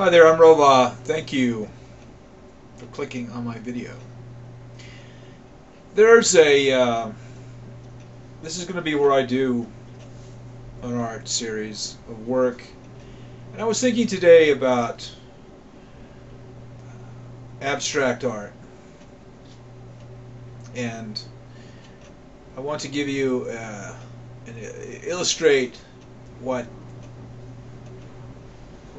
Hi there, I'm Rova. Thank you for clicking on my video. There's this is going to be where I do an art series of work. And I was thinking today about abstract art. And I want to give you and illustrate what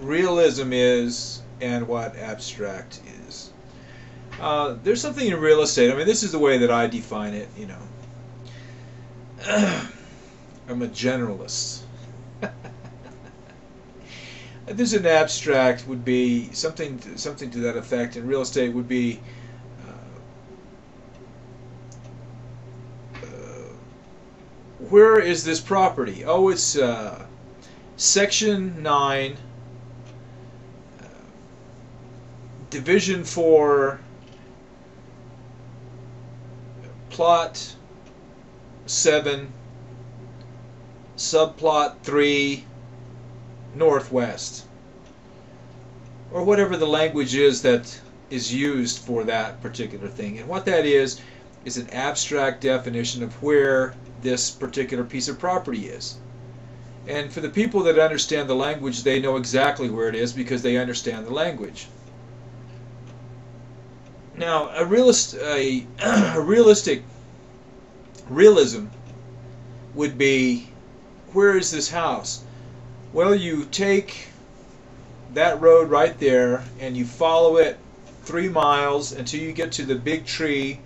realism is and what abstract is. There's something in real estate. I mean, this is the way that I define it, you know. I'm a generalist. There's an abstract would be something to that effect, and real estate would be where is this property? Oh, it's Section 9, Division 4, Plot 7, Subplot 3, Northwest, or whatever the language is that is used for that particular thing. And what that is an abstract definition of where this particular piece of property is. And for the people that understand the language, they know exactly where it is because they understand the language. Now, a realistic realism would be, where is this house? Well, you take that road right there and you follow it 3 miles until you get to the big tree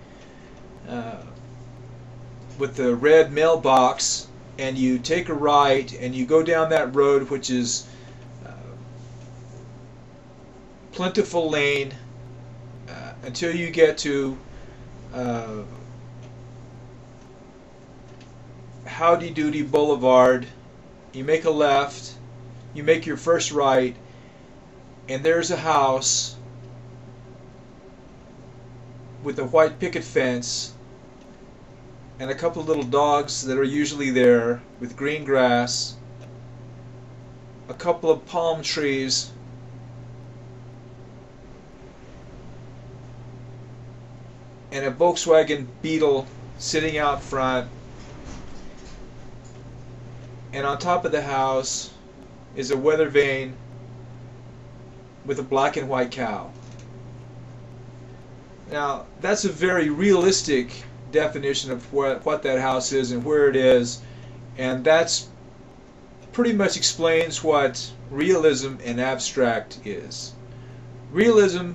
with the red mailbox, and you take a right and you go down that road, which is Plentiful Lane, until you get to Howdy Doody Boulevard. You make a left, you make your first right, and there's a house with a white picket fence and a couple of little dogs that are usually there with green grass, a couple of palm trees, and a Volkswagen Beetle sitting out front. And on top of the house is a weather vane with a black and white cow. Now, that's a very realistic definition of what that house is and where it is, and that's pretty much explains what realism and abstract is. Realism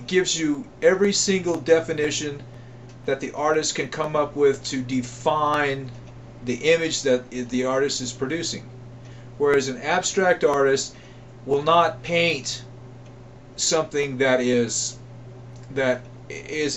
gives you every single definition that the artist can come up with to define the image that the artist is producing, whereas an abstract artist will not paint something that is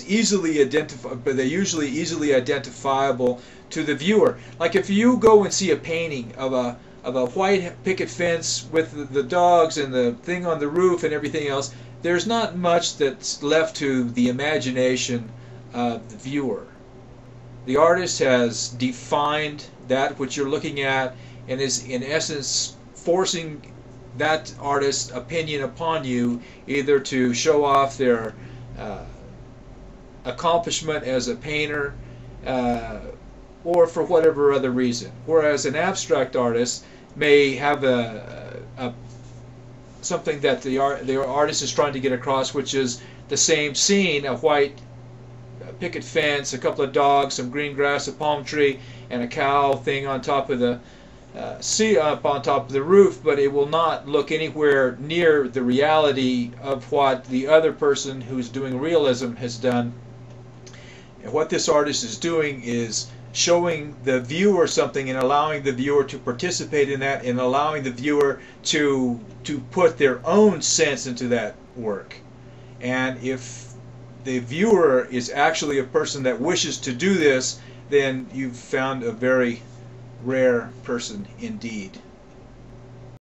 easily identifiable, but they're usually easily identifiable to the viewer. Like if you go and see a painting of a white picket fence with the dogs and the thing on the roof and everything else, there's not much that's left to the imagination of the viewer. The artist has defined that which you're looking at and is in essence forcing that artist's opinion upon you, either to show off their accomplishment as a painter or for whatever other reason. Whereas an abstract artist may have something that the artist is trying to get across, which is the same scene: a white picket fence, a couple of dogs, some green grass, a palm tree, and a cow thing on top of the up on top of the roof, but it will not look anywhere near the reality of what the other person who's doing realism has done. And what this artist is doing is showing the viewer something and allowing the viewer to participate in that, and allowing the viewer to put their own sense into that work. And if the viewer is actually a person that wishes to do this, then you've found a very rare person indeed.